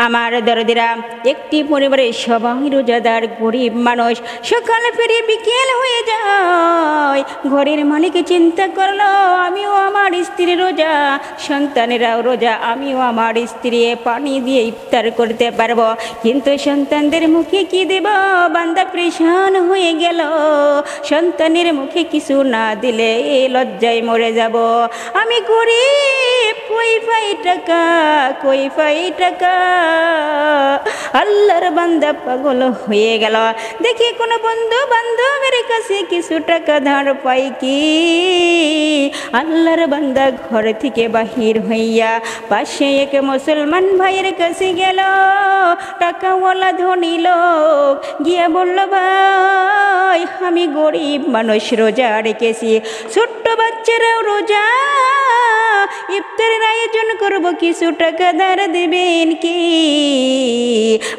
আমার দরদিরা, একটি পরিবারের সবাই রোজাদার, গরিব মানুষ। সকাল পেরিয়ে বিকেল হয়ে যায়, ঘরের মালিক চিন্তা করলো আমিও আমার স্ত্রী রোজা, সন্তানেরাও রোজা, আমিও আমার স্ত্রী পানি দিয়ে ইফতার করতে পারবো, কিন্তু সন্তানদের মুখে কি দেব? বান্দা পরেশান হয়ে গেল। সন্তানের মুখে কিছু না দিলে লজ্জায় মরে যাব। আমি গরিব, কই পাই টাকা, কই পাই টাকা। আল্লাহর বান্দা পাগল হয়ে গেল। দেখি কোন বন্ধু বান্ধবের কাছে কিছু টাকা ধার পাই কি। আল্লাহর বান্দা ঘর থেকে বাহির হইয়া পাশে এক মুসলমান ভাইয়ের কাছে গেল। টাকাওয়ালা ধনী লোক, গিয়া বলল ভাই আমি গরিব মানুষ, রোজা রেখেছি, ছোট্ট বাচ্চারাও রোজা, ইফতারের আয়োজন করব, কিছু টাকা ধার দেবেন কি?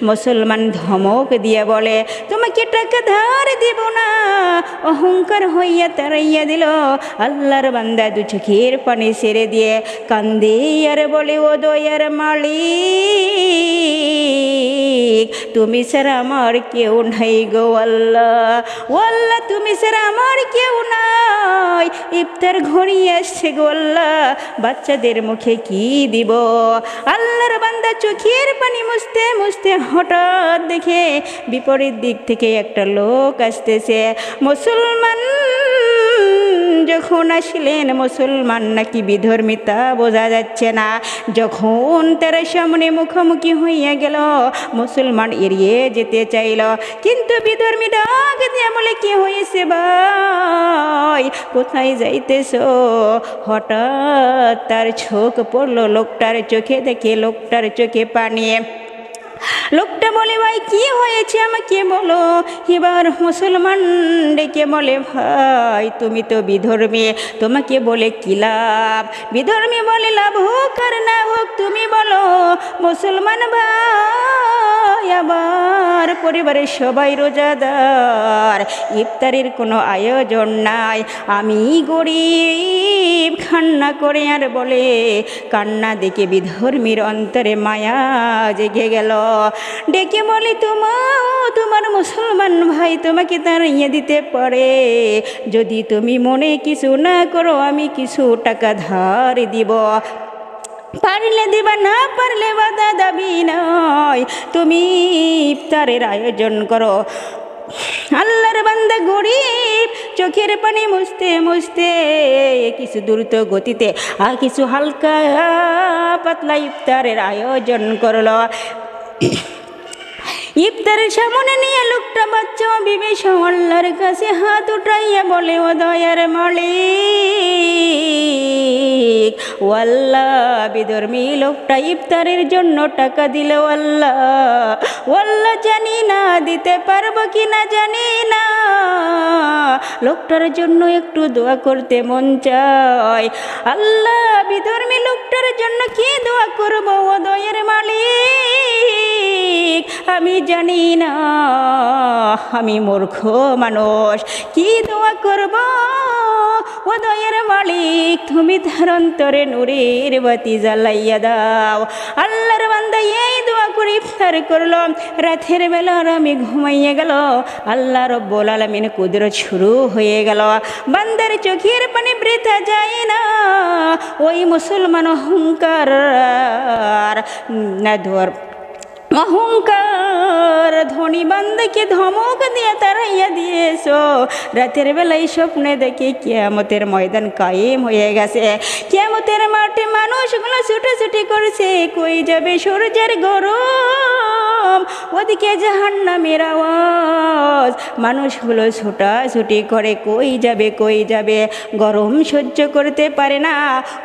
মুসলমান ধমক দিয়া বলে তোমাকে টাকা ধার দেব না। অহংকার হইয়া তাড়াইয়া দিল। আল্লাহর বান্দা দু চোখের পানি ছেড়ে দিয়ে কান্দে আর বলে ও দয়ার মালিক, তুমি ছাড়া আমার কেউ নাই গো আল্লাহ, ও আল্লাহ তুমি ছাড়া আমার কেউ নাই। ইফতার ঘনিয়ে আসছে গো আল্লাহ, বাচ্চাদের মুখে কি দিব? আল্লাহর বান্দা চোখের পানি মুছতে মুছতে হঠাৎ দেখে বিপরীত দিক থেকে একটা লোক আসতেছে। মুসলমান যখন আসলেন, মুসলমান নাকি বিধর্মিতা বোঝা যাচ্ছে না। যখন তার সামনে মুখোমুখি হইয়া গেল, মুসলমান এড়িয়ে যেতে চাইল, কিন্তু বিধর্মী ডাক দিয়ে বলে কি হয়েছে ভাই, কোথায় যাইতেছ? হঠাৎ তার চোখ পড়লো লোকটার চোখে, দেখে লোকটার চোখে পানি। লোকটা বলে ভাই কি হয়েছে আমাকে বলো। এবার মুসলমান ডেকে বলে ভাই তুমি তো বিধর্মী, তোমাকে বলে কি লাভ? বিধর্মী বলে লাভ হোক আর না হোক তুমি বলো। মুসলমান ভাই আবার পরিবারের সবাই রোজাদার, ইফতারের কোনো আয়োজন নাই, আমি গরিব। কান্না করে আর বলে, কান্না দেখে বিধর্মীর অন্তরে মায়া জেগে গেল। ডেকে বলি তোমার মুসলমান ভাই তোমাকে তাড়িয়ে দিতে পারে, যদি তুমি মনে কিছু না করো আমি কিছু টাকা ধার দিব, পারলে দিবা, না পারলে বাধা দাবি নয়, তুমি ইফতারের আয়োজন করো। আল্লাহর বান্দা গরিব চোখের পানি মুছতে মুছতে কিছু দ্রুত গতিতে আর কিছু হালকা পাতলা ইফতারের আয়োজন করল। ইফতারের সামনে নিয়ে লোকটা বাচ্চা বিবেশ আল্লাহর কাছে হাত উঠাইয়া বলে ও দয়ার মালিক, ও আল্লাহ বিধর্মী লোকটা ইফতারের জন্য টাকা দিল, আল্লাহ ও আল্লাহ জানি না দিতে পারবো কি না জানি না, লোকটার জন্য একটু দোয়া করতে মন চায়। আল্লাহ বিধর্মী লোকটার জন্য কি দোয়া করবো ও দয়ার মালিক, আমি জানি না, আমি মূর্খ মানুষ, কি দোয়া করব ও দয়ার মালিক, তুমি তার অন্তরে নূরের বাতি জ্বালাইয়া দাও। আল্লাহর বান্দা এই দোয়া করে ইফতার করলো। রাতের বেলা আমি ঘুমাইয়া গেল। আল্লাহ রব্বুল আলামিন কুদরত শুরু হয়ে গেল। বান্দার চোখের পানি বৃথা যায় না। ওই মুসলমান অহংকার ধনী বান্দাকে ধমক দিয়ে তাড়াইয়া দিয়েছ। রাতের বেলায় স্বপ্নে দেখে কিয়ামতের ময়দান কায়েম হয়ে গেছে। কিয়ামতের মাঠে মানুষগুলো ছুটাছুটি করছে, কই যাবে সূর্যের গরম, ওদিকে জাহান্নামের আওয়াজ। মানুষগুলো ছুটাছুটি করে, কই যাবে কই যাবে, গরম সহ্য করতে পারে না।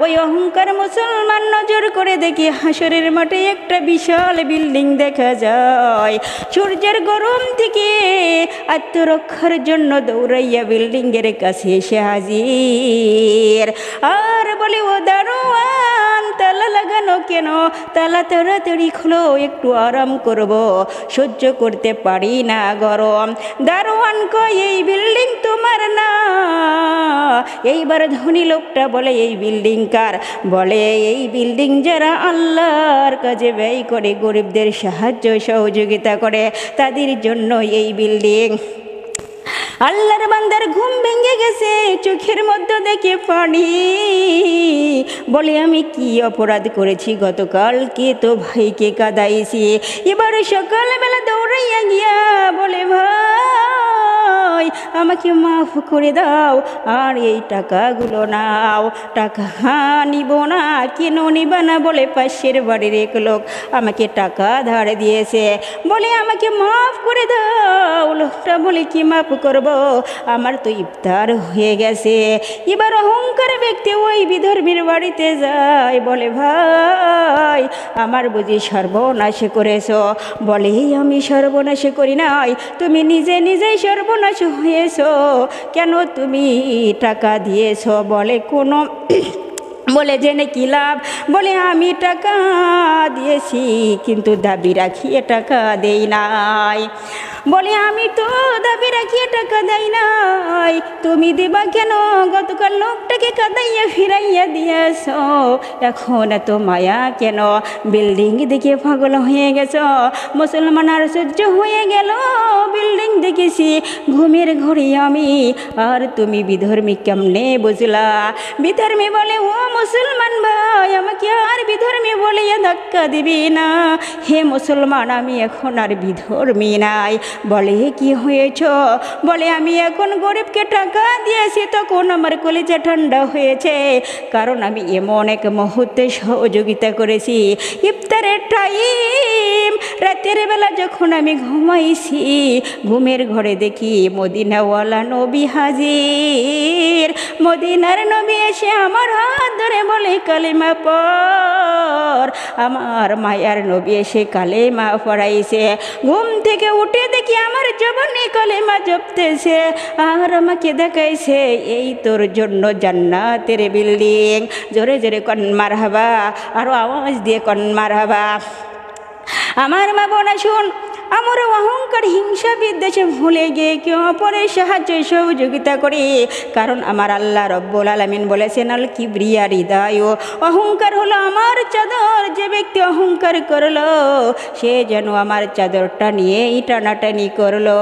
ওই অহংকার মুসলমান নজর করে দেখি হাসরের মাঠে একটা বিশাল বিল্ডিং দেখা যায়। সূর্যের গরম থেকে আত্মরক্ষার জন্য দৌড়াইয়া বিল্ডিংয়ের কাছে এসে হাজির, আর বলে ও দারোয়ান তালা লাগানো লাগানো কেন? তালা তাড়াতাড়ি খোলো, একটু আরাম করব, সহ্য করতে পারি না গরম। দারোয়ান কয় এই বিল্ডিং তোমার না। এইবার ধনী লোকটা বলে এই বিল্ডিং কার? বলে এই বিল্ডিং যারা আল্লাহর কাজে ব্যয় করে, গরিবদের সাহায্য সহযোগিতা করে, তাদের জন্য এই বিল্ডিং। আল্লাহর বান্দার ঘুম ভেঙে গেছে, চোখের মধ্যে দেখে পানি। বলে আমি কি অপরাধ করেছি? গতকালকে তো ভাইকে কাঁদাইছি। এবার সকালবেলা দৌড়াইয়া গিয়া বলে ভাই আমাকে মাফ করে দাও, আর এই টাকাগুলো নাও। টাকা নিব না। কেন নিবা না? বলে পাশের বাড়ির এক লোক আমাকে টাকা ধার দিয়েছে, বলে আমাকে মাফ করে দাও। লোকটা বলে কি মাফ করব? আমার তো ইফতার হয়ে গেছে। এবার অহংকার ব্যক্তি ওই বিধর্মীর বাড়িতে যায়, বলে ভাই আমার বুঝি সর্বনাশ করেছ? বলে আমি সর্বনাশ করি নাই, তুমি নিজে নিজেই সর্বনাশ হয়েছ। কেন তুমি টাকা দিয়েছ? বলে কোনো বলে জেনে কি লাভ? বলে আমি টাকা দিয়েছি কিন্তু দাবি রাখিয়ে টাকা দেই নাই। বলে আমি তো দাবি রাখিয়ে টাকা দেই নাই, তুমি দিবা কেন? গতকাল লোকটাকে কাঁদাইয়া ফিরাইয়া দিয়েছ, এখন এত মায়া কেন? বিল্ডিং দেখে পাগল হয়ে গেছ। মুসলমান আর সহ্য হয়ে গেল, বিল্ডিং দেখেছি ঘুমের ঘরে আমি, আর তুমি বিধর্মী কেমনে বুঝলা? বিধর্মী বলে ও মুসলমান ভাই আমাকে আর বিধর্মী বলিয়া ধাক্কা দিবি না। হে মুসলমান আমি এখন আর বিধর্মী নাই। বলে কি হয়েছ? বলে আমি এখন গরিবকে টাকা দিয়েছি, তখন আমার কলিজা ঠান্ডা হয়েছে, কারণ আমি এমন এক মুহূর্তে সহযোগিতা করেছি। ইফতারের টাইম, রাতের বেলা যখন আমি ঘুমাইছি, ঘুমের ঘরে দেখি মদিনাওয়ালা নবী হাজির। মদিনার নবী এসে আমার হাত ধরে বলে কালেমা পড়। আমার মায়ার নবী এসে কালেমা পড়াইছে। ঘুম থেকে উঠে দেখি আমার জবানে কালেমা জপতেছে, আর আমাকে দেখাইছে এই তোর জন্য জান্নাতের বিল্ডিং। জোরে জোরে কন মারহাবা, আরো আওয়াজ দিয়ে কন মারহাবা। আমার মা বোনা শুন, আমরা অহংকার হিংসা বিদ্বেষে ভুলে গিয়ে কেউ অপরের সাহায্য সহযোগিতা করি, কারণ আমার আল্লাহ রব্বুল আলামিন বলেছেন আল কিবরিয়া রিদায়, অহংকার হলো আমার চাদর। যে ব্যক্তি অহংকার করলো সে যেন আমার চাদরটা নিয়ে টানাটানি করলো।